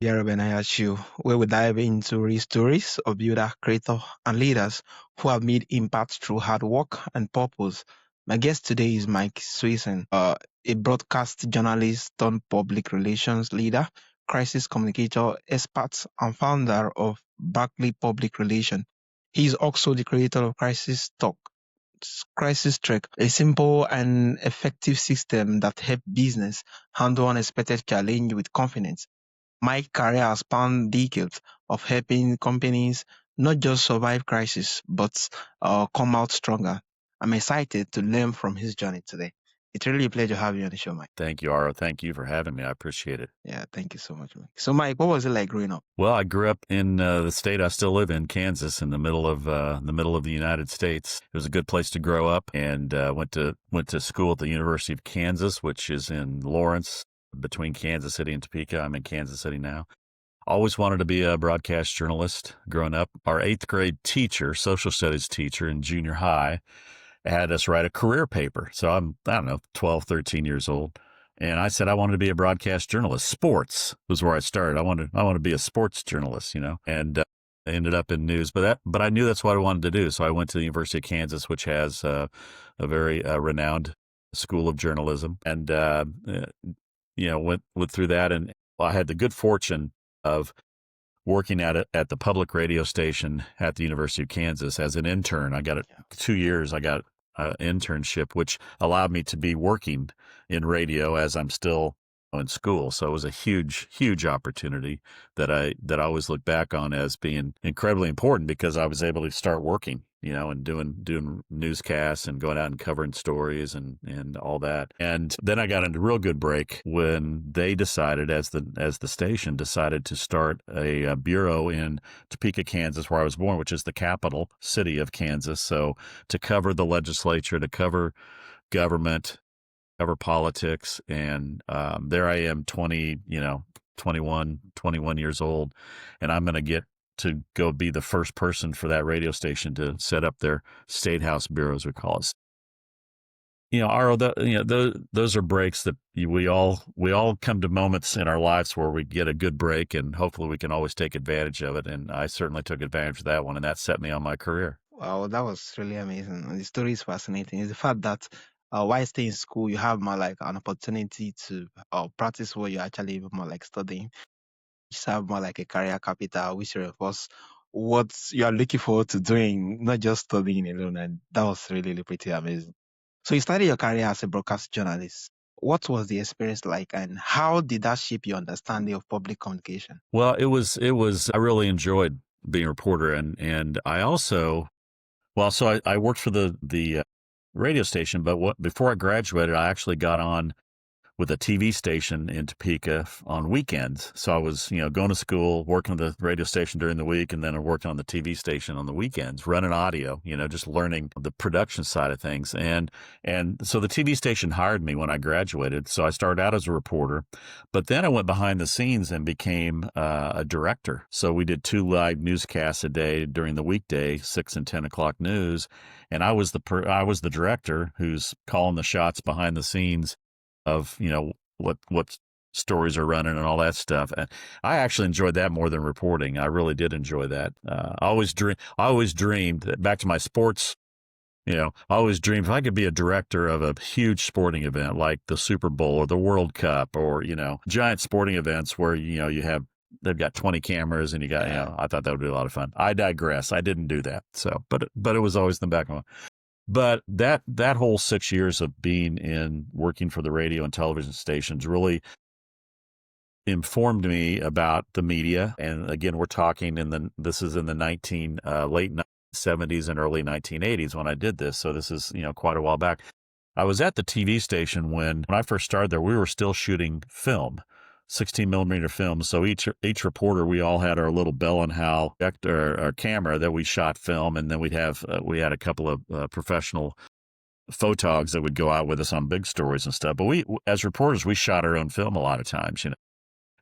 The Aro Benaiah Show, where we dive into real stories of builder, creator, and leaders who have made impact through hard work and purpose. My guest today is Mike Swenson, a broadcast journalist turned public relations leader, crisis communicator, expert, and founder of Barclay Public Relations. He is also the creator of Crisis Track, a simple and effective system that helps business handle unexpected challenge with confidence. My career has spanned decades of helping companies not just survive crisis, but come out stronger. I'm excited to learn from his journey today. It's really a pleasure having you on the show, Mike. Thank you, Aro. Thank you for having me. I appreciate it. Yeah, thank you so much, Mike. So, Mike, what was it like growing up? Well, I grew up in the state I still live in, Kansas, in the middle of the United States. It was a good place to grow up, and went to school at the University of Kansas, which is in Lawrence, between Kansas City and Topeka. I'm in Kansas City now. Always wanted to be a broadcast journalist growing up. Our 8th grade teacher, social studies teacher in junior high, had us write a career paper. So I don't know, 12, 13 years old. And I said I wanted to be a broadcast journalist. Sports was where I started. I wanted to be a sports journalist, and I ended up in news. But I knew that's what I wanted to do. So I went to the University of Kansas, which has a very renowned school of journalism, and went through that. And I had the good fortune of working at the public radio station at the University of Kansas as an intern. I got it 2 years. I got an internship, which allowed me to be working in radio as I'm still in school. So it was a huge, huge opportunity that I always look back on as being incredibly important, because I was able to start working, and doing newscasts and going out and covering stories and all that. And then I got into a real good break when they decided, as the station decided, to start a bureau in Topeka, Kansas, where I was born, which is the capital city of Kansas. So to cover the legislature, to cover government, cover politics, and there I am, 21 years old, and I'm going to get to go be the first person for that radio station to set up their State House bureau, as we call it. Aro, those are breaks that we all come to moments in our lives where we get a good break, and hopefully we can always take advantage of it. And I certainly took advantage of that one, and that set me on my career. Wow, that was really amazing. And the story is fascinating. It's the fact that while staying in school, you have more like an opportunity to practice what you're actually more like studying. You have more like a career capital, which reinforce what you are looking forward to doing, not just studying alone. And that was really pretty amazing. So you started your career as a broadcast journalist. What was the experience like, and how did that shape your understanding of public communication? Well, it was. I really enjoyed being a reporter, and I also, so I worked for the radio station, but before I graduated, I actually got on with a TV station in Topeka on weekends. So I was, going to school, working at the radio station during the week, and then I worked on the TV station on the weekends, running audio, just learning the production side of things. And so the TV station hired me when I graduated. So I started out as a reporter, but then I went behind the scenes and became a director. So we did 2 live newscasts a day during the weekday, 6 and 10 o'clock news. And I was the director who's calling the shots behind the scenes of what stories are running and all that stuff. And I actually enjoyed that more than reporting. I really did enjoy that. I always dreamed, back to my sports, I always dreamed if I could be a director of a huge sporting event like the Super Bowl or the World Cup, or giant sporting events where they've got 20 cameras and you got I thought that would be a lot of fun. I digress. I didn't do that. So but it was always in the back of my mind. But that whole 6 years of working for the radio and television stations really informed me about the media. And again, we're talking this is in the late 1970s and early 1980s when I did this. So this is, quite a while back. I was at the TV station when I first started there. We were still shooting film, 16 millimeter film. So each reporter, we all had our little Bell and Howell our camera that we shot film, and then we had a couple of professional photogs that would go out with us on big stories and stuff. But we, as reporters, we shot our own film a lot of times,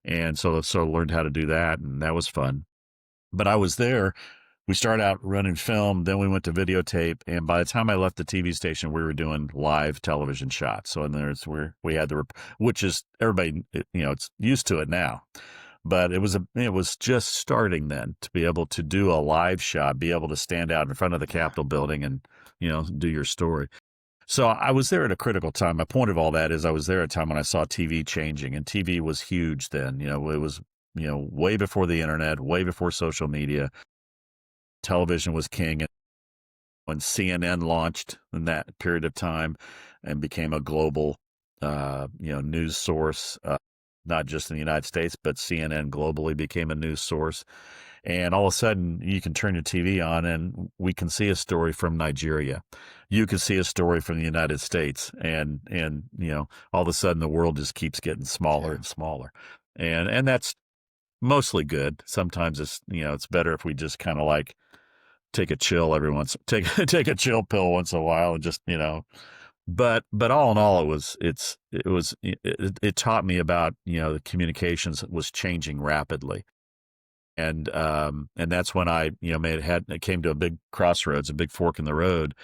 and so learned how to do that, and that was fun. But I was there. We started out running film, then we went to videotape, and by the time I left the TV station, we were doing live television shots. So in there's where we had which is everybody, it's used to it now. but it was just starting then to be able to do a live shot, be able to stand out in front of the Capitol building and, do your story. So I was there at a critical time. My point of all that is I was there at a time when I saw TV changing, and TV was huge then. It was, way before the internet, way before social media. Television was king. And when CNN launched in that period of time and became a global, news source, not just in the United States, but CNN globally became a news source. And all of a sudden, you can turn your TV on and we can see a story from Nigeria. You can see a story from the United States. And all of a sudden, the world just keeps getting smaller and smaller. And that's mostly good. Sometimes it's better if we just kind of like take a chill every once, take a chill pill once in a while and just, but all in all, it taught me about, the communications was changing rapidly. And that's when I, it came to a big crossroads, a big fork in the road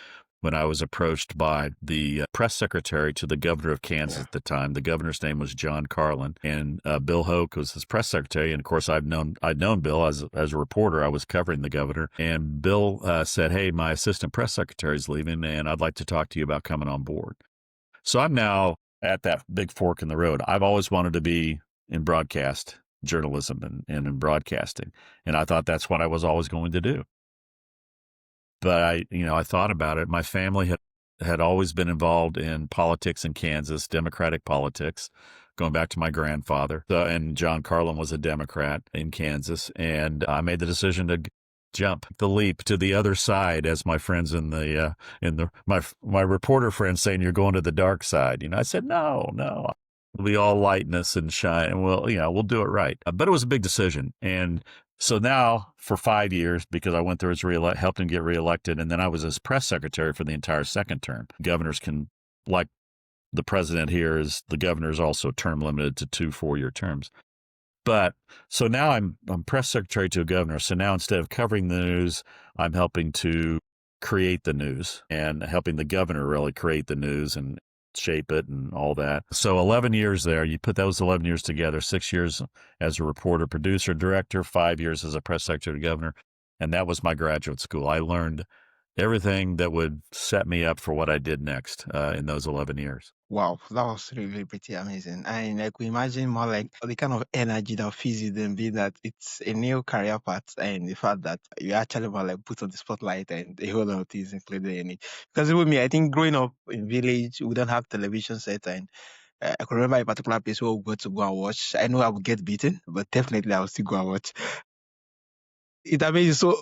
when I was approached by the press secretary to the governor of Kansas at the time. The governor's name was John Carlin, and Bill Hoke was his press secretary. And of course, I'd known Bill as a reporter. I was covering the governor, and Bill said, "Hey, my assistant press secretary is leaving, and I'd like to talk to you about coming on board." So I'm now at that big fork in the road. I've always wanted to be in broadcast journalism and in broadcasting, and I thought that's what I was always going to do. But I thought about it. My family had always been involved in politics in Kansas, Democratic politics, going back to my grandfather. And John Carlin was a Democrat in Kansas. And I made the decision to jump the leap to the other side, as my friends my reporter friends saying, "You're going to the dark side." I said, no, it'll be all lightness and shine, and we'll do it right. But it was a big decision. And so now for 5 years, because I went through helped him get reelected, and then I was his press secretary for the entire second term. Governors can, like the president here, the governor is also term limited to 2 4-year terms. But so now I'm press secretary to a governor. So now instead of covering the news, I'm helping to create the news and helping the governor really create the news and shape it and all that. So 11 years there, you put those 11 years together, 6 years as a reporter, producer, director, 5 years as a press secretary to governor. And that was my graduate school. I learned everything that would set me up for what I did next in those 11 years. Wow, that was really pretty amazing. And I could imagine more like the kind of energy that fills you then, being that it's a new career path and the fact that you actually more like put on the spotlight and a whole lot of things included in it. Because with me, I think growing up in village, we don't have television set, and I can remember a particular place where we go and watch. I know I would get beaten, but definitely I will still go and watch. It's amazing.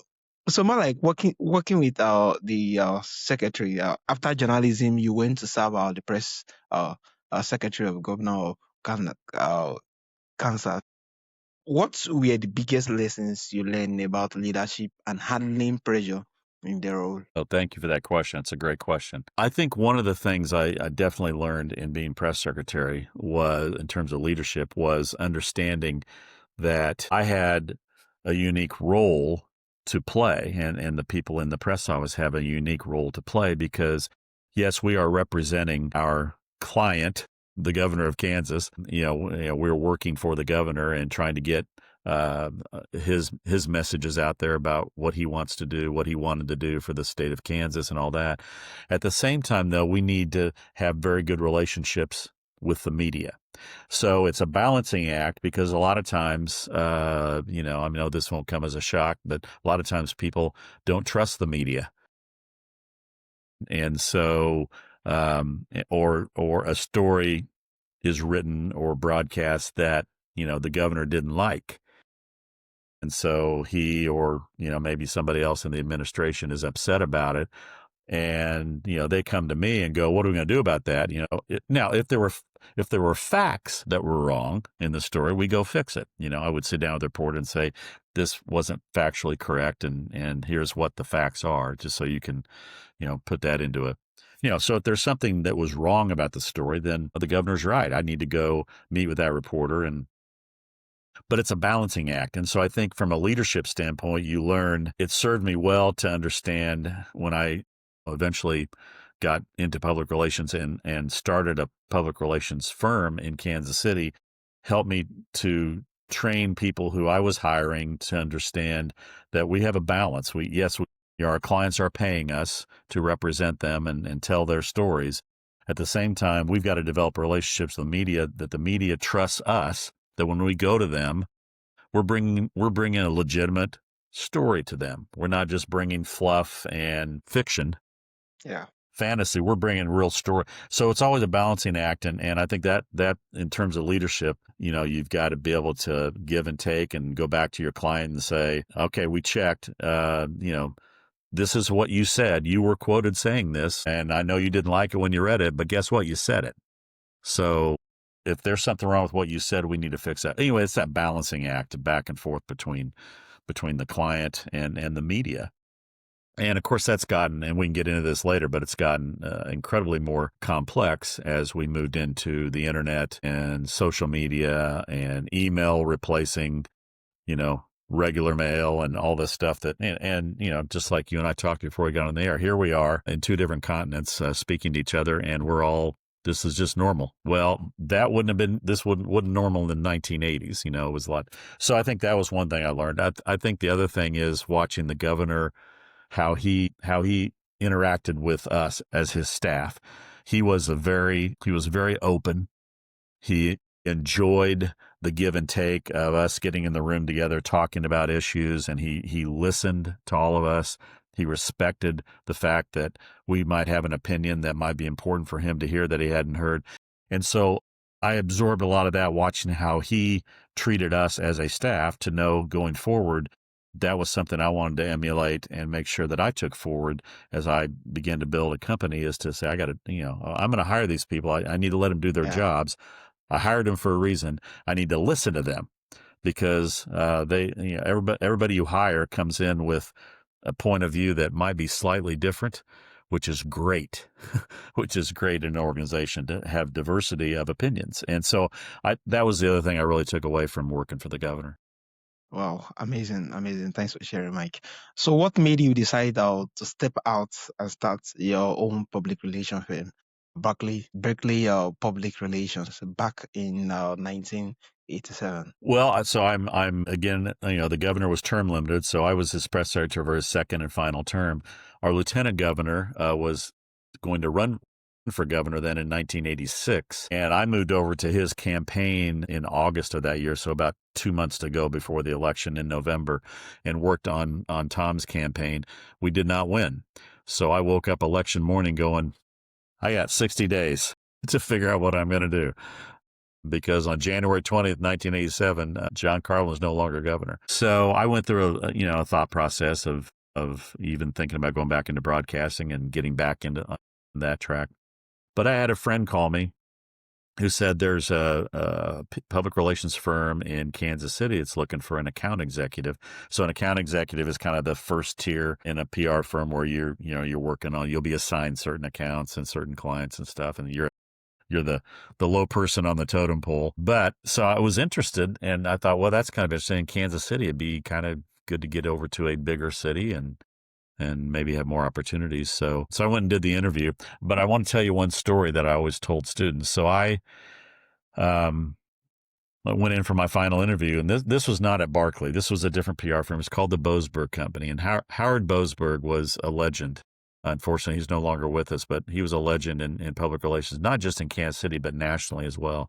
So more like working with the secretary after journalism, you went to serve the press secretary of governor of Kansas. What were the biggest lessons you learned about leadership and handling pressure in the role? Oh, thank you for that question. It's a great question. I think one of the things I definitely learned in being press secretary was, in terms of leadership, was understanding that I had a unique role to play, and the people in the press office have a unique role to play, because yes, we are representing our client, the governor of Kansas. We're working for the governor and trying to get his messages out there about what he wants to do, what he wanted to do for the state of Kansas and all that. At the same time, though, we need to have very good relationships with the media. So it's a balancing act, because a lot of times, I know this won't come as a shock, but a lot of times people don't trust the media. And so, or a story is written or broadcast that, the governor didn't like. And so he, or, maybe somebody else in the administration is upset about it. And, they come to me and go, "What are we going to do about that?" Now, if there were facts that were wrong in the story, we go fix it. I would sit down with the reporter and say, "This wasn't factually correct, and here's what the facts are," just so you can, put that into a, so if there's something that was wrong about the story, then the governor's right. I need to go meet with that reporter, but it's a balancing act. And so I think from a leadership standpoint, you learn, it served me well to understand when I eventually got into public relations and started a public relations firm in Kansas City, helped me to train people who I was hiring to understand that we have a balance. Our clients are paying us to represent them and tell their stories. At the same time, we've got to develop relationships with the media, that the media trusts us, that when we go to them, we're bringing a legitimate story to them. We're not just bringing fluff and fiction, fantasy. We're bringing real story. So it's always a balancing act. And I think that in terms of leadership, you've got to be able to give and take and go back to your client and say, okay, we checked, this is what you said. You were quoted saying this, and I know you didn't like it when you read it, but guess what? You said it. So if there's something wrong with what you said, we need to fix that. Anyway, it's that balancing act back and forth between the client and the media. And of course, that's gotten, and we can get into this later, but it's gotten incredibly more complex as we moved into the internet and social media and email replacing, regular mail and all this stuff and just like you and I talked before we got on the air, here we are in two different continents speaking to each other, and this is just normal. Well, this wasn't normal in the 1980s, it was a lot. So I think that was one thing I learned. I think the other thing is watching the governor, how he interacted with us as his staff. He was very open. He enjoyed the give and take of us getting in the room together, talking about issues, and he listened to all of us. He respected the fact that we might have an opinion that might be important for him to hear that he hadn't heard. And so I absorbed a lot of that, watching how he treated us as a staff, to know going forward that was something I wanted to emulate and make sure that I took forward as I began to build a company, is to say, I'm going to hire these people. I need to let them do their jobs. I hired them for a reason. I need to listen to them, because everybody you hire comes in with a point of view that might be slightly different, which is great, which is great in an organization to have diversity of opinions. And so that was the other thing I really took away from working for the governor. Wow, amazing. Thanks for sharing, Mike. So what made you decide to step out and start your own public relations firm, Barclay Public Relations, back in 1987? Well, so I'm again, the governor was term limited, so I was his press secretary for his second and final term. Our lieutenant governor was going to run for governor then in 1986, and I moved over to his campaign in August of that year, so about 2 months to go before the election in November, and worked on Tom's campaign. We did not win, so I woke up election morning going, I got 60 days to figure out what I'm going to do, because on January 20th, 1987, John Carlin was no longer governor. So I went through a thought process of even thinking about going back into broadcasting and getting back into that track. But I had a friend call me who said there's a public relations firm in Kansas City that's looking for an account executive. So an account executive is kind of the first tier in a PR firm, where you're working on, you'll be assigned certain accounts and certain clients and stuff, and you're the low person on the totem pole. But so I was interested, and I thought, well, that's kind of interesting. In Kansas City, it'd be kind of good to get over to a bigger city and maybe have more opportunities. So I went and did the interview. But I want to tell you one story that I always told students. So I went in for my final interview, and this was not at Barclay. This was a different PR firm. It's called the Boasberg Company. And Howard Boasberg was a legend. Unfortunately, he's no longer with us, but he was a legend in public relations, not just in Kansas City, but nationally as well.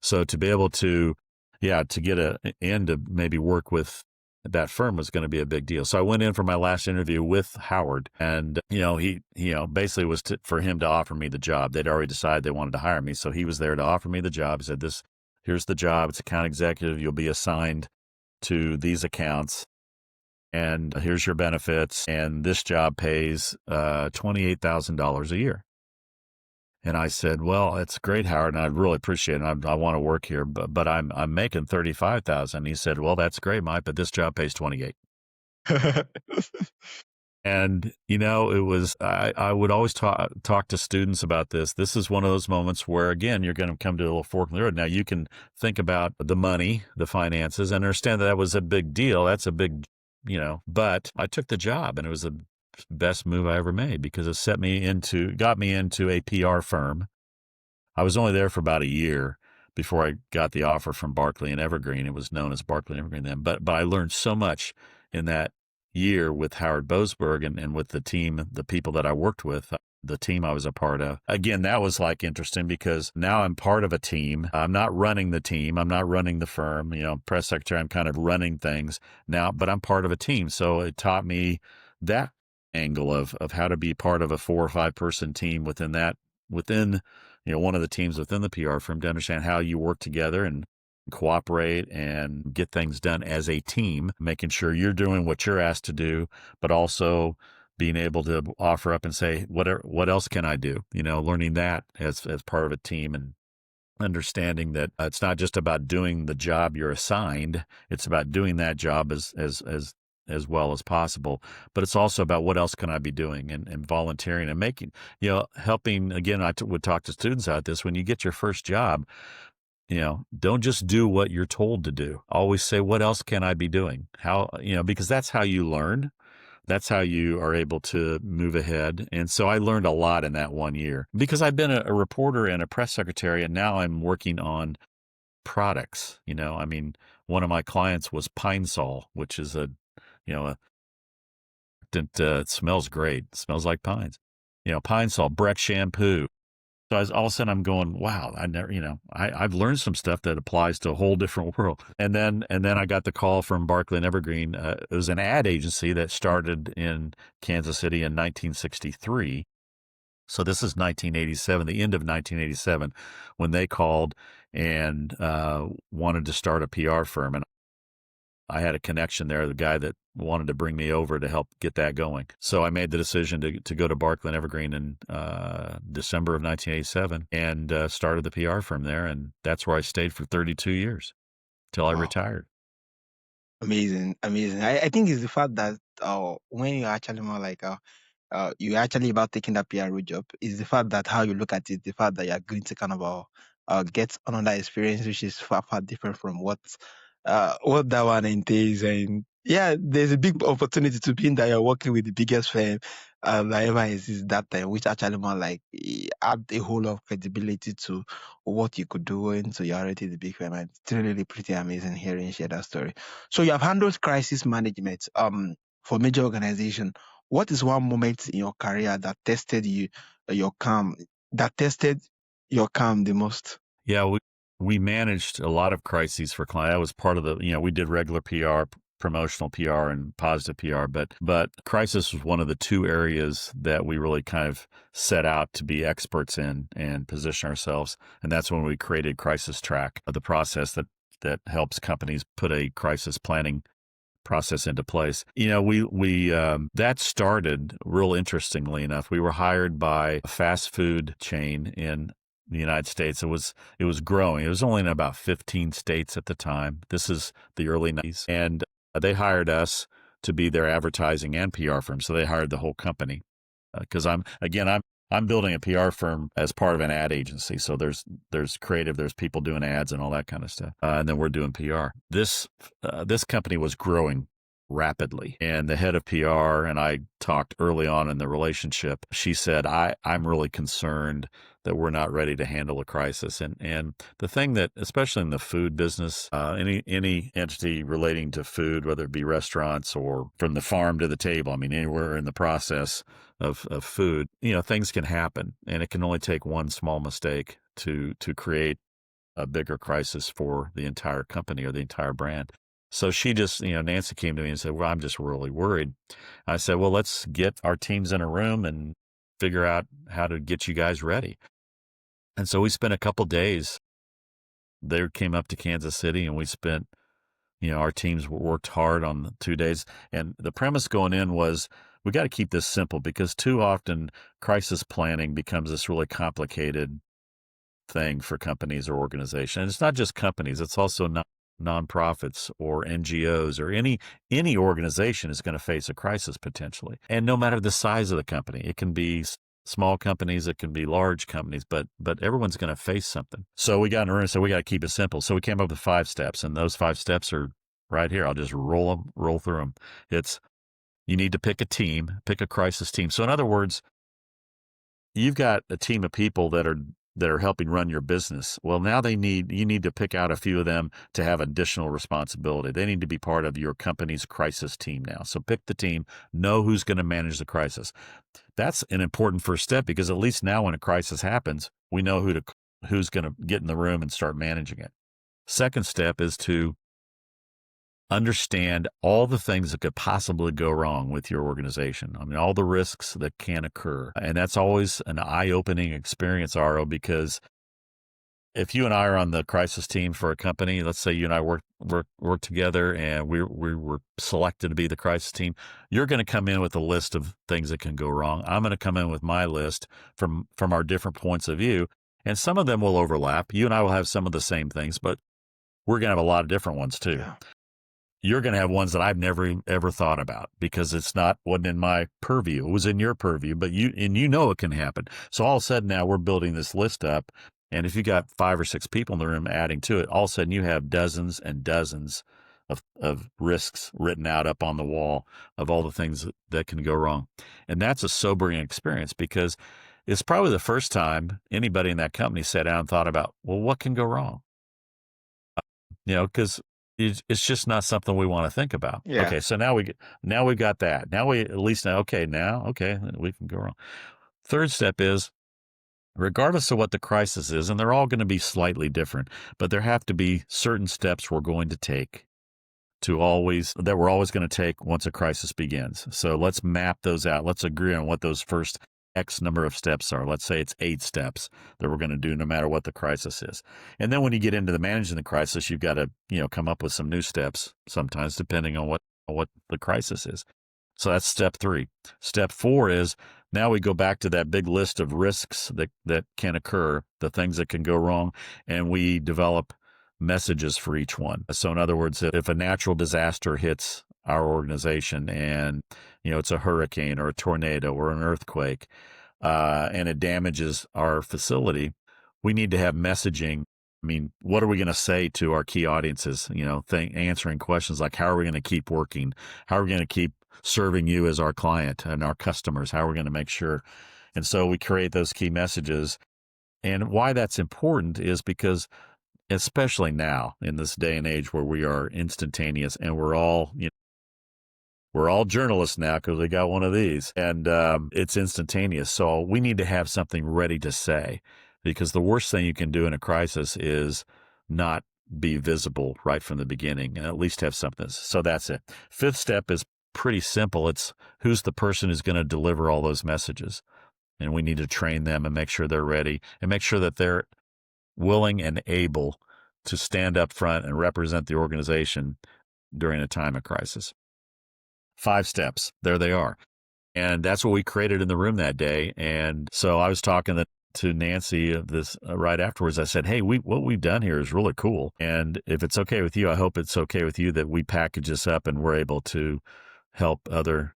So to be able to get in to maybe work with that firm was going to be a big deal. So I went in for my last interview with Howard, and he basically was for him to offer me the job. They'd already decided they wanted to hire me, so he was there to offer me the job. He said, here's the job. It's account executive. You'll be assigned to these accounts, and here's your benefits, and this job pays $28,000 a year. And I said, well, it's great, Howard, and I really appreciate it. I want to work here, but I'm making $35,000. He said, well, that's great, Mike, but this job pays $28,000. And it was I would always talk to students about this. This is one of those moments where, again, you're going to come to a little fork in the road. Now you can think about the money, the finances, and understand that was a big deal. That's a big, but I took the job, and it was the best move I ever made, because it got me into a PR firm. I was only there for about a year, before I got the offer from Barclay and Evergreen. It was known as Barclay and Evergreen then. But I learned so much in that year with Howard Boasberg and with the team, the people that I worked with, the team I was a part of. Again, that was like interesting because now I'm part of a team. I'm not running the team. I'm not running the firm. Press secretary, I'm kind of running things now, but I'm part of a team. So it taught me that angle of how to be part of a 4 or 5 person team within one of the teams within the PR firm, to understand how you work together and cooperate and get things done as a team, making sure you're doing what you're asked to do, but also being able to offer up and say, what else can I do? Learning that as part of a team, and understanding that it's not just about doing the job you're assigned. It's about doing that job as well as possible, but it's also about what else can I be doing, and volunteering and making, helping. Again, I would talk to students about this. When you get your first job, don't just do what you're told to do. Always say, what else can I be doing? How, because that's how you learn. That's how you are able to move ahead. And so I learned a lot in that 1 year because I've been a reporter and a press secretary, and now I'm working on products. One of my clients was Pine Sol, which is it smells great. It smells like pines. Pine Sol, Breck shampoo. So all of a sudden I'm going, wow, I've learned some stuff that applies to a whole different world. And then I got the call from Barclay and Evergreen. It was an ad agency that started in Kansas City in 1963. So this is 1987, the end of 1987, when they called and wanted to start a PR firm. And I had a connection there, the guy that wanted to bring me over to help get that going. So I made the decision to go to Barclay and Evergreen in December of 1987 and started the PR firm there. And that's where I stayed for 32 years till I retired. Amazing. I think it's the fact that when you're actually more like you're actually about taking that PRO job, is the fact that how you look at it, the fact that you're going to kind of get another experience which is far different from what that one entails. And yeah, there's a big opportunity to be in that you're working with the biggest firm that ever exists that time, which actually more like add a whole lot of credibility to what you could do, and so you're already the big firm. And it's really pretty amazing hearing you share that story. So you have handled crisis management for major organization. What is one moment in your career that tested your calm the most? Yeah, we managed a lot of crises for clients. That was part of we did regular PR, promotional PR, and positive PR, but crisis was one of the 2 areas that we really kind of set out to be experts in and position ourselves. And that's when we created Crisis Track, the process that helps companies put a crisis planning process into place. We that started real interestingly enough. We were hired by a fast food chain in the United States. It was growing. It was only in about 15 states at the time. This is the early 90s. And they hired us to be their advertising and PR firm. So they hired the whole company. Because I'm building a PR firm as part of an ad agency. So there's creative, there's people doing ads and all that kind of stuff. And then we're doing PR. This company was growing rapidly. And the head of PR and I talked early on in the relationship. She said, I'm really concerned that we're not ready to handle a crisis. And the thing that, especially in the food business, any entity relating to food, whether it be restaurants or from the farm to the table, anywhere in the process of food, things can happen. And it can only take one small mistake to create a bigger crisis for the entire company or the entire brand. So she just, Nancy came to me and said, well, I'm just really worried. I said, well, let's get our teams in a room and figure out how to get you guys ready. And so we spent a couple days. They came up to Kansas City and we spent, our teams worked hard on the 2 days. And the premise going in was, we got to keep this simple because too often crisis planning becomes this really complicated thing for companies or organizations. And it's not just companies, it's also nonprofits or NGOs or any organization is going to face a crisis potentially. And no matter the size of the company, it can be small companies, it can be large companies, but everyone's going to face something. So we got in a room and said, we got to keep it simple. So we came up with 5 steps, and those 5 steps are right here. I'll just roll through them. It's, you need to pick a crisis team. So in other words, you've got a team of people that are that are helping run your business. Well, now you need to pick out a few of them to have additional responsibility. They need to be part of your company's crisis team now. So pick the team, know who's going to manage the crisis. That's an important first step, because at least now when a crisis happens, we know who's going to get in the room and start managing it. Second step is to understand all the things that could possibly go wrong with your organization. I mean, all the risks that can occur. And that's always an eye-opening experience, Aro, because if you and I are on the crisis team for a company, let's say you and I work together and we were selected to be the crisis team, you're going to come in with a list of things that can go wrong. I'm going to come in with my list from our different points of view, and some of them will overlap. You and I will have some of the same things, but we're going to have a lot of different ones too. Yeah. You're going to have ones that I've never ever thought about, because wasn't in my purview. It was in your purview, but you know it can happen. So all of a sudden now we're building this list up, and if you got 5 or 6 people in the room adding to it, all of a sudden you have dozens and dozens of risks written out up on the wall of all the things that can go wrong. And that's a sobering experience, because it's probably the first time anybody in that company sat down and thought about, well, what can go wrong? Because it's just not something we want to think about. Yeah. Okay, so now we got that. Now we at least know, okay, we can go wrong. Third step is, regardless of what the crisis is, and they're all going to be slightly different, but there have to be certain steps we're going to take that we're always going to take once a crisis begins. So let's map those out. Let's agree on what those first X number of steps are. Let's say it's 8 steps that we're going to do no matter what the crisis is. And then when you get into the managing the crisis, you've got to, come up with some new steps sometimes, depending on what the crisis is. So that's step 3. Step 4 is, now we go back to that big list of risks that can occur, the things that can go wrong, and we develop messages for each one. So in other words, if a natural disaster hits our organization and, it's a hurricane or a tornado or an earthquake, and it damages our facility, we need to have messaging. I mean, what are we going to say to our key audiences? Answering questions like, how are we going to keep working? How are we going to keep serving you as our client and our customers? How are we going to make sure? And so we create those key messages. And why that's important is because, especially now in this day and age where we are instantaneous, and we're all journalists now because we got one of these, and it's instantaneous. So we need to have something ready to say, because the worst thing you can do in a crisis is not be visible right from the beginning, and at least have something. So that's it. 5th step is pretty simple. It's who's the person who's going to deliver all those messages. And we need to train them and make sure they're ready, and make sure that they're willing and able to stand up front and represent the organization during a time of crisis. 5 steps. There they are. And that's what we created in the room that day. And so I was talking to Nancy of this right afterwards. I said, hey, what we've done here is really cool. And if it's okay with you, I hope it's okay with you that we package this up and we're able to help other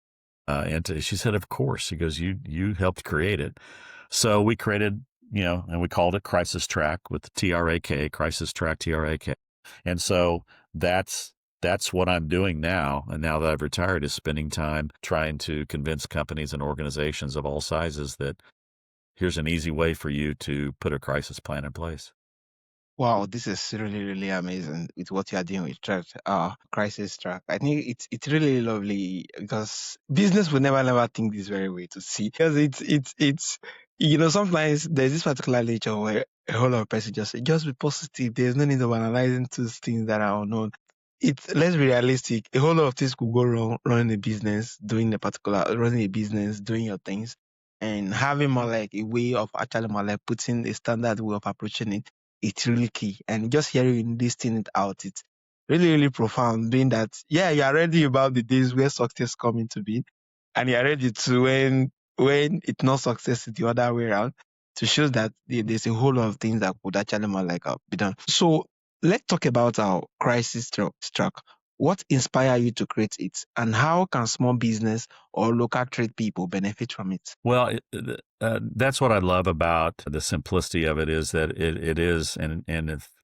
entities. She said, of course. She goes, you helped create it. So we created, and we called it Crisis Track with the TRAK, Crisis Track TRAK. And so that's what I'm doing now. And now that I've retired, is spending time trying to convince companies and organizations of all sizes that here's an easy way for you to put a crisis plan in place. Wow, this is really, really amazing with what you are doing with Crisis Track. I think it's really lovely, because business will never think this very way to see, because it's sometimes there's this particular nature where a whole lot of person just say, just be positive. There's no need of analyzing those things that are unknown. Let's be realistic. A whole lot of things could go wrong running a business, doing your things, and having more like a way of actually more like putting a standard way of approaching it. It's really key. And just hearing this thing out, it's really, really profound. Being that, yeah, you are ready about the days where success come into being, and you are ready to when it's not success, it's the other way around, to show that there's a whole lot of things that could actually more like be done. So let's talk about our Crisis Track. What inspired you to create it, and how can small business or local trade people benefit from it? Well, that's what I love about the simplicity of it, is that it is, and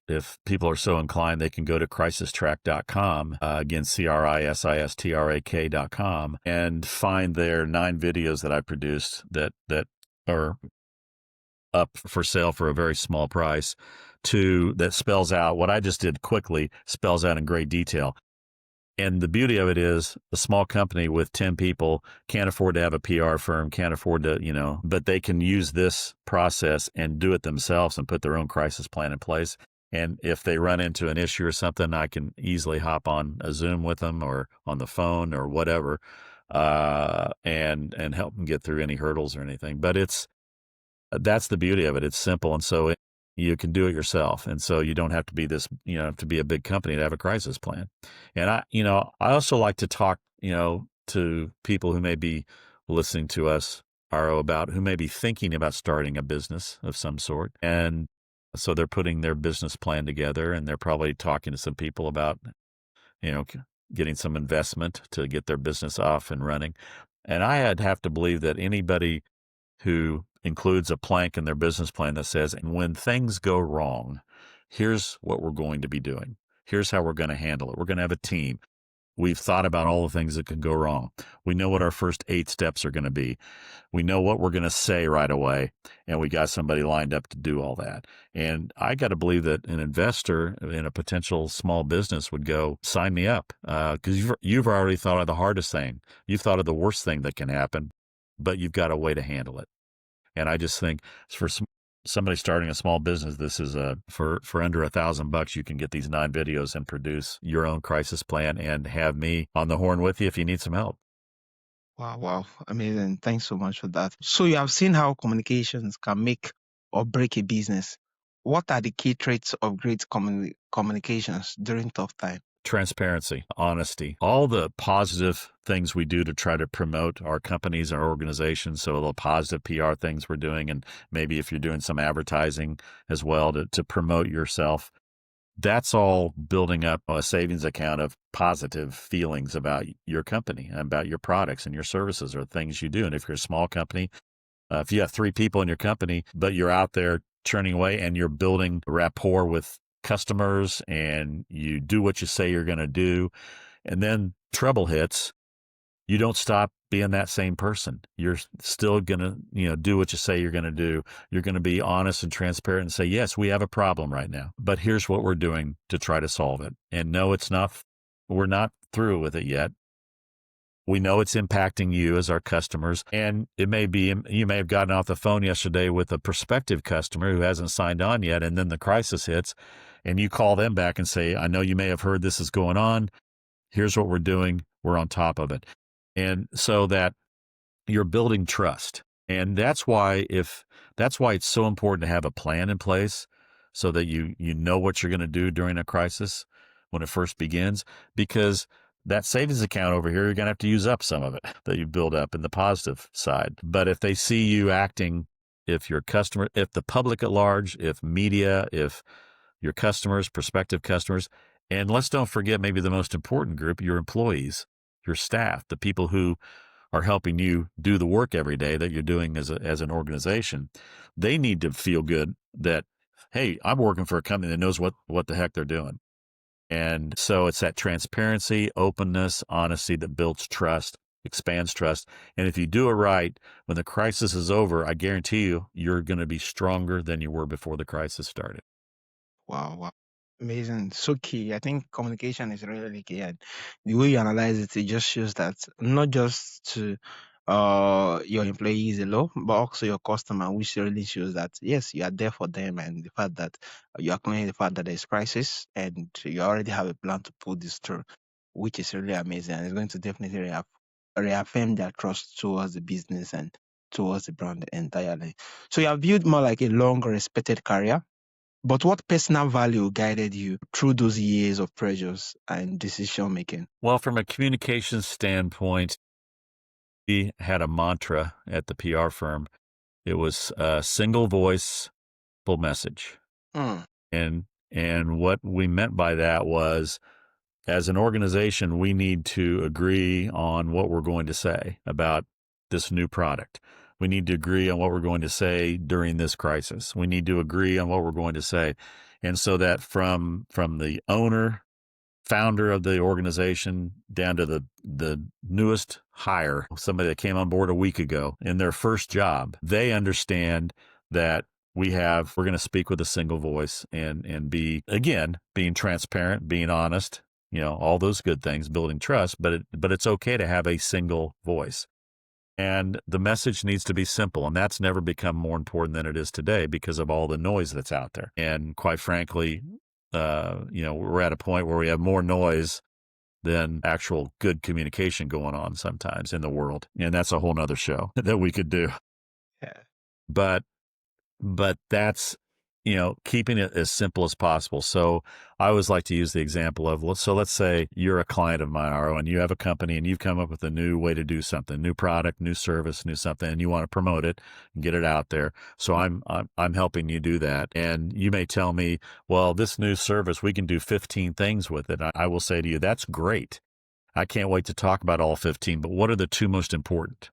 if people are so inclined, they can go to crisistrack.com, again, CRISISTRAK.com, and find their 9 videos that I produced that are up for sale for a very small price, to that spells out what I just did quickly, spells out in great detail. And the beauty of it is a small company with 10 people can't afford to have a PR firm, can't afford to, but they can use this process and do it themselves and put their own crisis plan in place. And if they run into an issue or something, I can easily hop on a Zoom with them or on the phone or whatever, and help them get through any hurdles or anything. But that's the beauty of it. It's simple. And so you can do it yourself. And so you don't have to be to be a big company to have a crisis plan. And I also like to talk, to people who may be listening to us, Aro, about who may be thinking about starting a business of some sort. And so they're putting their business plan together, and they're probably talking to some people about, getting some investment to get their business off and running. And I'd have to believe that anybody who includes a plank in their business plan that says, and when things go wrong, here's what we're going to be doing. Here's how we're going to handle it. We're going to have a team. We've thought about all the things that could go wrong. We know what our first 8 steps are going to be. We know what we're going to say right away, and we got somebody lined up to do all that. And I got to believe that an investor in a potential small business would go, sign me up, because you've already thought of the hardest thing. You've thought of the worst thing that can happen, but you've got a way to handle it. And I just think for somebody starting a small business, this is for under $1,000, you can get these 9 videos and produce your own crisis plan and have me on the horn with you if you need some help. Wow, amazing. Thanks so much for that. So you have seen how communications can make or break a business. What are the key traits of great communications during tough time? Transparency, honesty, all the positive things we do to try to promote our companies, our organizations. So the positive PR things we're doing, and maybe if you're doing some advertising as well to promote yourself, that's all building up a savings account of positive feelings about your company, about your products and your services or things you do. And if you're a small company, if you have 3 people in your company, but you're out there churning away and you're building rapport with customers and you do what you say you're going to do, and then trouble hits, you don't stop being that same person. You're still going to, do what you say you're going to do. You're going to be honest and transparent and say, yes, we have a problem right now, but here's what we're doing to try to solve it. And no, we're not through with it yet. We know it's impacting you as our customers, and you may have gotten off the phone yesterday with a prospective customer who hasn't signed on yet, and then the crisis hits, and you call them back and say, I know you may have heard this is going on. Here's what we're doing. We're on top of it. And so that you're building trust. And that's why it's so important to have a plan in place so that you know what you're going to do during a crisis when it first begins, because that savings account over here, you're going to have to use up some of it that you build up in the positive side. But if they see you acting, if the public at large, if media, if your customers, prospective customers, and let's don't forget maybe the most important group, your employees, your staff, the people who are helping you do the work every day that you're doing as an organization, they need to feel good that, hey, I'm working for a company that knows what the heck they're doing. And so it's that transparency, openness, honesty that builds trust, expands trust. And if you do it right, when the crisis is over, I guarantee you're going to be stronger than you were before the crisis started. Wow. Amazing. So key. I think communication is really key. And the way you analyze it, it just shows that not just to your employees alone, but also your customer, which really shows that yes, you are there for them, and the fact that you are acknowledging the fact that there's crisis and you already have a plan to pull this through, which is really amazing. And it's going to definitely reaffirm their trust towards the business and towards the brand entirely. So you have built more like a long respected career. But what personal value guided you through those years of pressures and decision making? Well, from a communications standpoint, we had a mantra at the PR firm. It was a single voice, full message. And what we meant by that was, as an organization, we need to agree on what we're going to say about this new product. We need to agree on what we're going to say during this crisis. We need to agree on what we're going to say. And so that from the founder of the organization down to the newest hire, somebody that came on board a week ago in their first job, they understand that we're going to speak with a single voice and be, again, being transparent, being honest, all those good things, building trust, but it's okay to have a single voice. And the message needs to be simple. And that's never become more important than it is today because of all the noise that's out there. And quite frankly, we're at a point where we have more noise than actual good communication going on sometimes in the world. And that's a whole nother show that we could do. Yeah. But that's, keeping it as simple as possible. So I always like to use the example of, let's say you're a client of mine, Aro, and you have a company and you've come up with a new way to do something, new product, new service, new something, and you want to promote it and get it out there. So I'm helping you do that. And you may tell me, well, this new service, we can do 15 things with it. I will say to you, that's great. I can't wait to talk about all 15, but what are the two most important?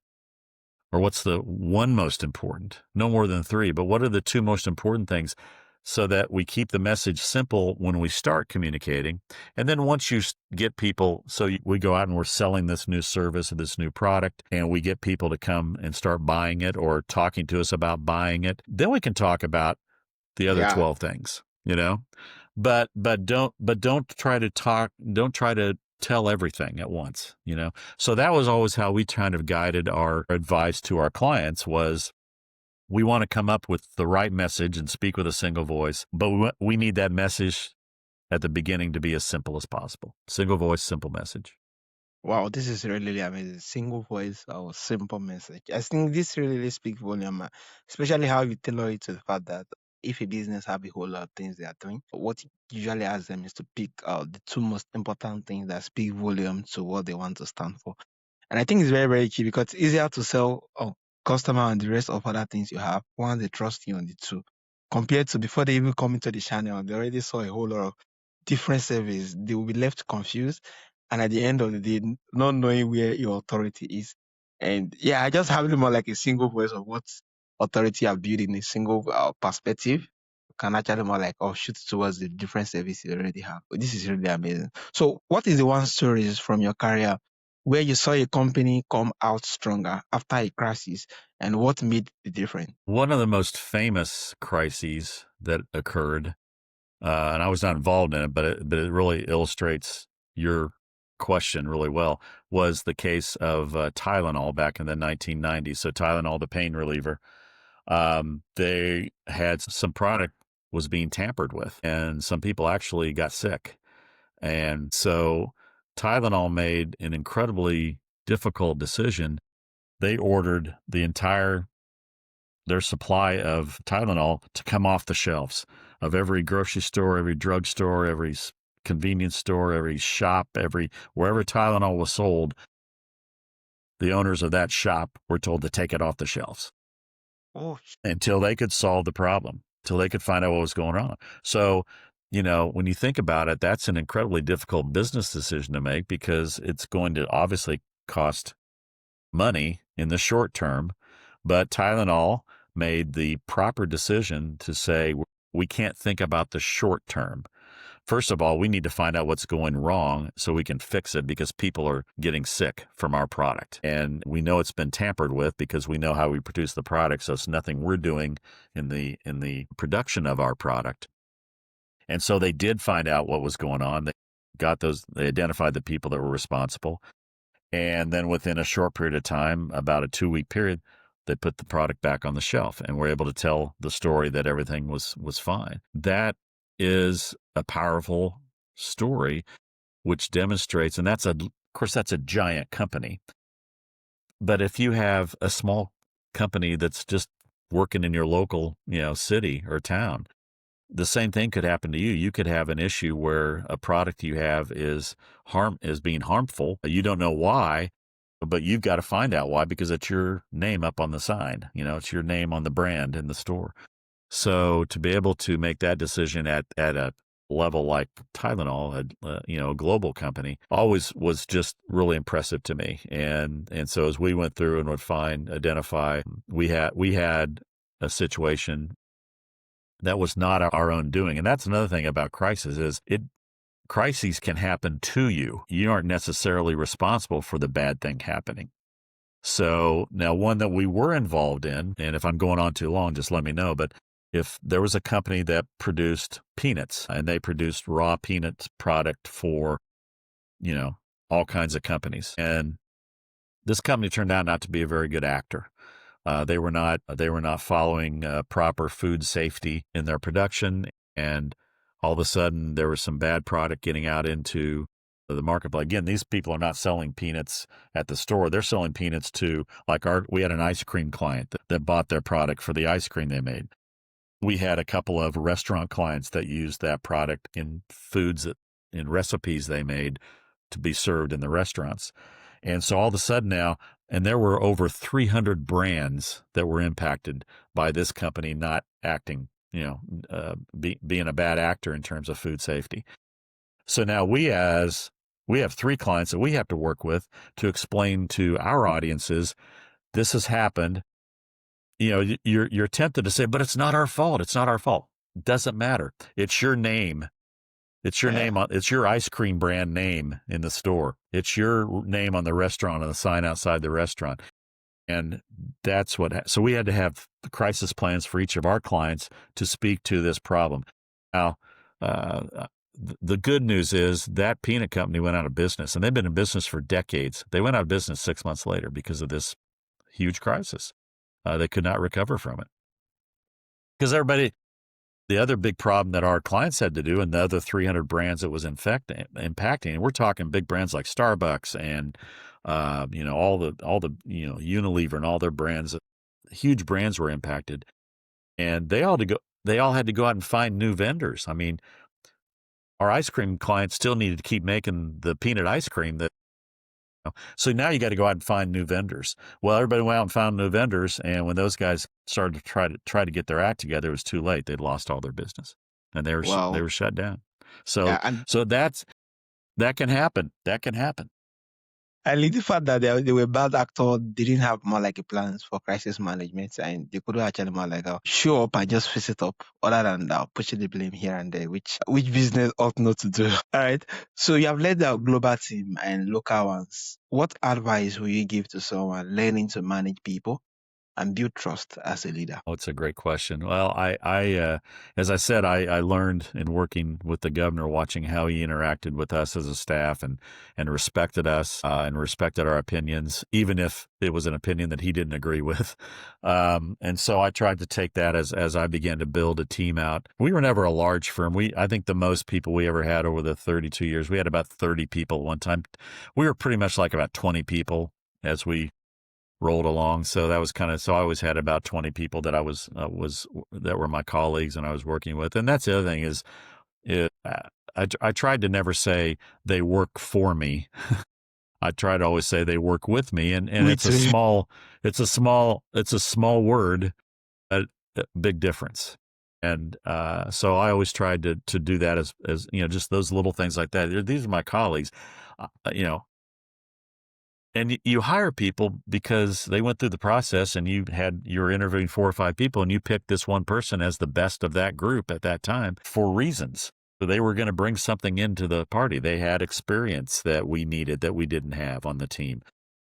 Or what's the one most important? No more than three, but what are the two most important things so that we keep the message simple when we start communicating? And then once you get people, we go out and we're selling this new service or this new product, and we get people to come and start buying it or talking to us about buying it, then we can talk about the other 12 things, but don't try to tell everything at once, So that was always how we kind of guided our advice to our clients was we want to come up with the right message and speak with a single voice, but we need that message at the beginning to be as simple as possible. Single voice, simple message. Wow, this is really amazing. Single voice or simple message. I think this really speaks volume, especially how you tailor it to the fact that if a business have a whole lot of things they are doing, what you usually ask them is to pick out the two most important things that speak volume to what they want to stand for. And I think it's very, very key because it's easier to sell customer and the rest of other things you have once they trust you on the two, compared to before they even come into the channel, they already saw a whole lot of different service. They will be left confused. And at the end of the day, not knowing where your authority is. And yeah, I just have it more like a single voice of what authority are built in a single perspective. Can actually more like shoot towards the different services you already have. But this is really amazing. So what is the one stories from your career where you saw a company come out stronger after a crisis, and what made the difference? One of the most famous crises that occurred, and I was not involved in it, but it really illustrates your question really well, was the case of Tylenol back in the 1990s. So Tylenol, the pain reliever, they had some product was being tampered with, and some people actually got sick. And so Tylenol made an incredibly difficult decision. They ordered their supply of Tylenol to come off the shelves of every grocery store, every drugstore, every convenience store, every shop, wherever Tylenol was sold. The owners of that shop were told to take it off the shelves until they could solve the problem, until they could find out what was going on. So, when you think about it, that's an incredibly difficult business decision to make because it's going to obviously cost money in the short term. But Tylenol made the proper decision to say, we can't think about the short term. First of all, we need to find out what's going wrong so we can fix it because people are getting sick from our product. And we know it's been tampered with because we know how we produce the product. So it's nothing we're doing in the production of our product. And so they did find out what was going on. They identified the people that were responsible. And then within a short period of time, about a 2-week period, they put the product back on the shelf and were able to tell the story that everything was fine. That is a powerful story, which demonstrates, and that's a giant company. But if you have a small company that's just working in your local, city or town, the same thing could happen to you. You could have an issue where a product you have is being harmful. You don't know why, but you've got to find out why because it's your name up on the sign. It's your name on the brand in the store. So to be able to make that decision at a level like Tylenol, a global company, always was just really impressive to me. And so as we went through and would identify, we had a situation that was not our own doing. And that's another thing about crises crises can happen to you. You aren't necessarily responsible for the bad thing happening. So now one that we were involved in, and if I'm going on too long, just let me know, but if there was a company that produced peanuts and they produced raw peanut product for, all kinds of companies. And this company turned out not to be a very good actor. They were not following proper food safety in their production, and all of a sudden there was some bad product getting out into the marketplace. Again, these people are not selling peanuts at the store; they're selling peanuts to we had an ice cream client that bought their product for the ice cream they made. We had a couple of restaurant clients that used that product in in recipes they made to be served in the restaurants. And so all of a sudden now, and there were over 300 brands that were impacted by this company not acting, being a bad actor in terms of food safety. So now we have 3 clients that we have to work with to explain to our audiences, this has happened. You're tempted to say, but it's not our fault. It's not our fault. It doesn't matter. It's your name. It's your name it's your ice cream brand name in the store. It's your name on the restaurant, on the sign outside the restaurant. And that's so we had to have crisis plans for each of our clients to speak to this problem. Now, the good news is that peanut company went out of business, and they've been in business for decades. They went out of business 6 months later because of this huge crisis. They could not recover from it. Because the other big problem that our clients had to do, and the other 300 brands it was impacting, and we're talking big brands like Starbucks and all the Unilever and all their brands, huge brands were impacted, and they all had to go out and find new vendors. I mean, our ice cream clients still needed to keep making the peanut ice cream so now you got to go out and find new vendors. Well, everybody went out and found new vendors, and when those guys started to try to get their act together, it was too late. They'd lost all their business, and they were shut down. So that can happen. That can happen. And the fact that they were bad actors, they didn't have more like a plans for crisis management, and they couldn't actually more like show up and just fix it up, other than pushing the blame here and there, which business ought not to do. All right. So you have led the global team and local ones. What advice will you give to someone learning to manage people and build trust as a leader? Oh, it's a great question. Well, I as I said, I learned in working with the governor, watching how he interacted with us as a staff and respected us and respected our opinions, even if it was an opinion that he didn't agree with. And so I tried to take that as I began to build a team out. We were never a large firm. I think the most people we ever had over the 32 years, we had about 30 people at one time. We were pretty much like about 20 people as we rolled along. So that was so I always had about 20 people that that were my colleagues and I was working with. And that's the other thing is, I tried to never say they work for me. I try to always say they work with me. And it's a small word, a big difference. And so I always tried to do that as just those little things like that. These are my colleagues, and you hire people because they went through the process, and you were interviewing 4 or 5 people, and you picked this one person as the best of that group at that time for reasons. So they were going to bring something into the party. They had experience that we needed that we didn't have on the team.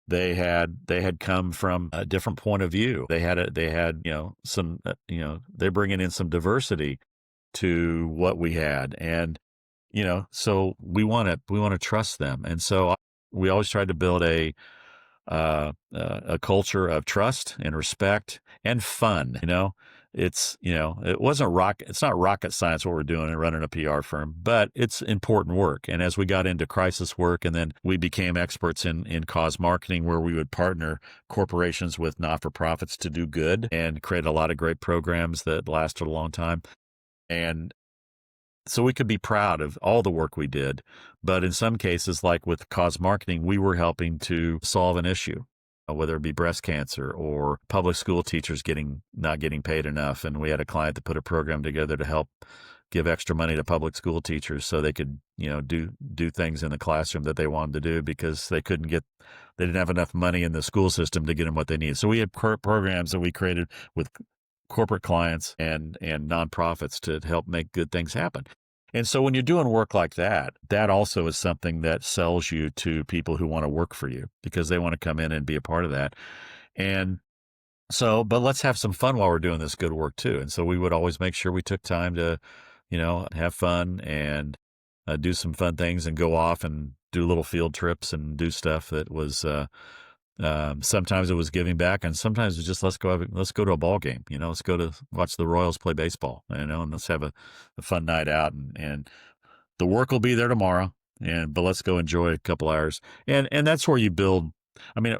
They had come from a different point of view. They had some they're bringing in some diversity to what we had, and so we want to trust them. And so we always tried to build a culture of trust and respect and fun. It's it's not rocket science what we're doing and running a PR firm, but it's important work. And as we got into crisis work, and then we became experts in cause marketing, where we would partner corporations with not-for-profits to do good and create a lot of great programs that lasted a long time. And so we could be proud of all the work we did. But in some cases, like with cause marketing, we were helping to solve an issue, whether it be breast cancer or public school teachers not getting paid enough. And we had a client that put a program together to help give extra money to public school teachers so they could, do things in the classroom that they wanted to do because they didn't have enough money in the school system to get them what they need. So we had programs that we created with corporate clients and nonprofits to help make good things happen. And so when you're doing work like that also is something that sells you to people who want to work for you because they want to come in and be a part of that. And So, but let's have some fun while we're doing this good work too. And so we would always make sure we took time to, have fun and do some fun things and go off and do little field trips and do stuff that was, sometimes it was giving back, and sometimes it was just let's go to a ball game. Let's go to watch the Royals play baseball. And let's have a fun night out. And the work will be there tomorrow, but let's go enjoy a couple hours. And that's where you build. I mean,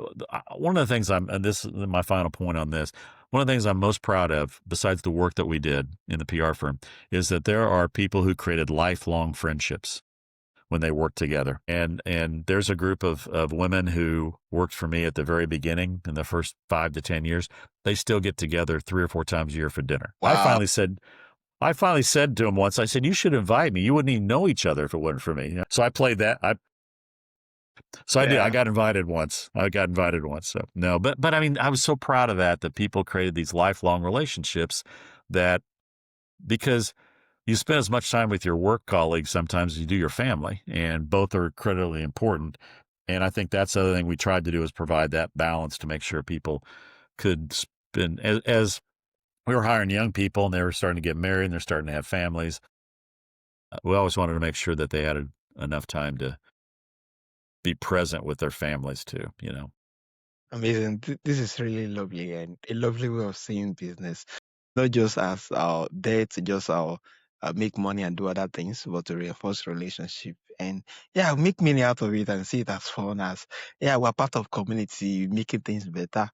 one of the things and this is my final point on this. One of the things I'm most proud of, besides the work that we did in the PR firm, is that there are people who created lifelong friendships when they worked together. And there's a group of women who worked for me at the very beginning in the first 5 to 10 years. They still get together 3 or 4 times a year for dinner. Wow. I finally said to him once, I said, you should invite me. You wouldn't even know each other if it wasn't for me. So I played that. I did. I got invited once. So no, but I mean, I was so proud of that people created these lifelong relationships because you spend as much time with your work colleagues sometimes as you do your family, and both are critically important. And I think that's the other thing we tried to do, is provide that balance to make sure people could spend, as we were hiring young people and they were starting to get married and they're starting to have families. We always wanted to make sure that they had enough time to be present with their families too, Amazing. This is really lovely and a lovely way of seeing business. Not just as there to just make money and do other things, but to reinforce relationship and make money out of it and see it as fun as we're part of community, making things better.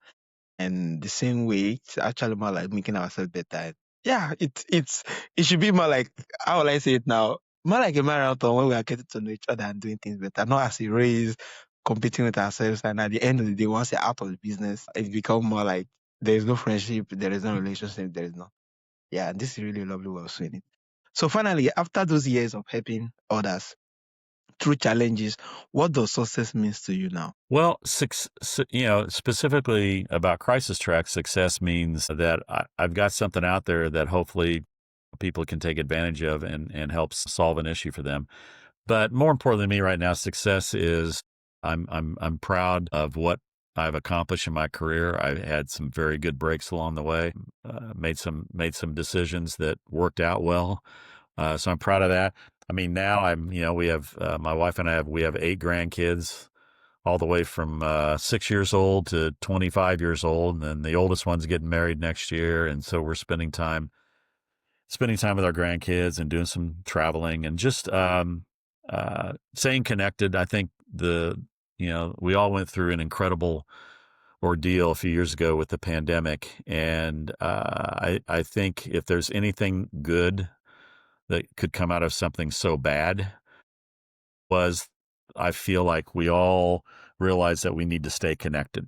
And the same way, it's actually more like making ourselves better. Yeah, it should be more like, how will I say it now? More like a marathon where we are getting to know each other and doing things better, not as a race, competing with ourselves. And at the end of the day, once you're out of the business, it becomes more like there is no friendship, there is no relationship, there is no. Yeah, this is really a lovely way of saying it. So finally, after those years of helping others through challenges, what does success means to you now? Well, specifically about Crisis Track, success means that I've got something out there that hopefully people can take advantage of and helps solve an issue for them. But more importantly to me right now, success is I'm proud of what I've accomplished in my career. I had some very good breaks along the way, made some decisions that worked out well. So I'm proud of that. I mean, now we have, my wife and we have 8 grandkids, all the way from 6 years old to 25 years old. And then the oldest one's getting married next year. And so we're spending time with our grandkids and doing some traveling and just staying connected. I think we all went through an incredible ordeal a few years ago with the pandemic. And I think if there's anything good that could come out of something so bad, I feel like we all realized that we need to stay connected,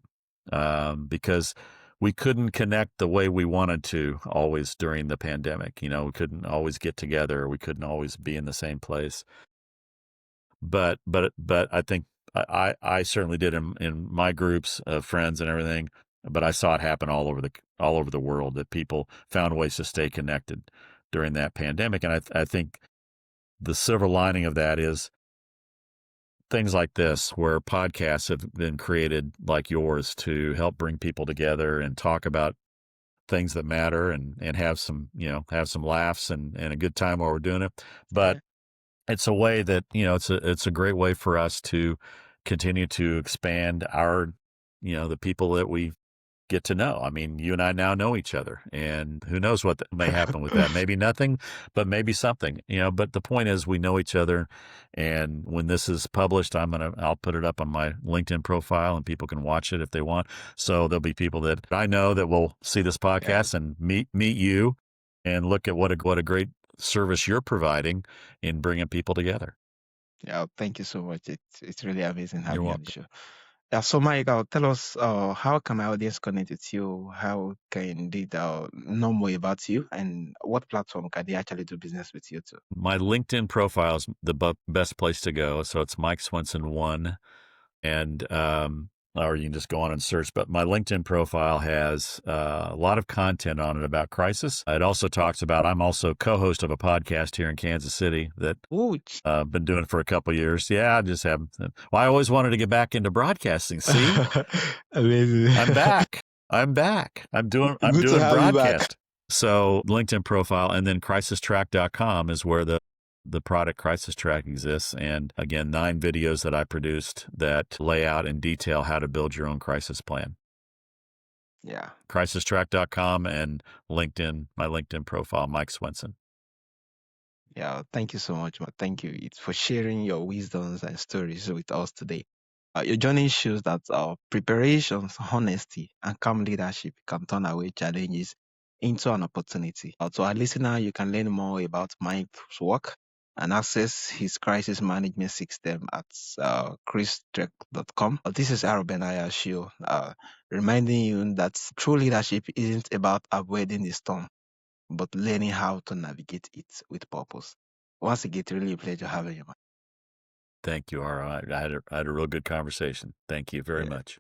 because we couldn't connect the way we wanted to always during the pandemic. We couldn't always get together. We couldn't always be in the same place. But I think I certainly did in my groups of friends and everything. But I saw it happen all over the world, that people found ways to stay connected during that pandemic. And I think the silver lining of that is things like this, where podcasts have been created like yours to help bring people together and talk about things that matter and have some laughs and a good time while we're doing it. But it's a way that, it's a great way for us to continue to expand our, the people that we get to know. I mean, you and I now know each other, and who knows what may happen with that. Maybe nothing, but maybe something, but the point is we know each other. And when this is published, I'll put it up on my LinkedIn profile and people can watch it if they want. So there'll be people that I know that will see this podcast and meet you and look at what a great service you're providing in bringing people together. Yeah, thank you so much. It's really amazing having you on the show. Yeah, so Mike, tell us how can my audience connect with you? How can they know more about you, and what platform can they actually do business with you too? My LinkedIn profile is the best place to go. So it's Mike Swenson 1, and or you can just go on and search. But my LinkedIn profile has a lot of content on it about crisis. It also talks about, I'm also co-host of a podcast here in Kansas City that I've been doing for a couple of years. Yeah, I just have. Well, I always wanted to get back into broadcasting. See, amazing. I'm back. I'm back. I'm doing Good to have you back. broadcast. So LinkedIn profile, and then crisistrack.com is where the product Crisis Track exists. And again, 9 videos that I produced that lay out in detail how to build your own crisis plan. Yeah. Crisistrack.com and LinkedIn, my LinkedIn profile, Mike Swenson. Yeah. Thank you so much, man. Thank you for sharing your wisdoms and stories with us today. Your journey shows that preparations, honesty, and calm leadership can turn away challenges into an opportunity. To our listener, you can learn more about Mike's work and access his crisis management system at christrek.com. This is Aro Benaiah Show, reminding you that true leadership isn't about avoiding the storm, but learning how to navigate it with purpose. Once again, really a pleasure having you, man. Thank you, Aro. I had a real good conversation. Thank you very Yeah. much.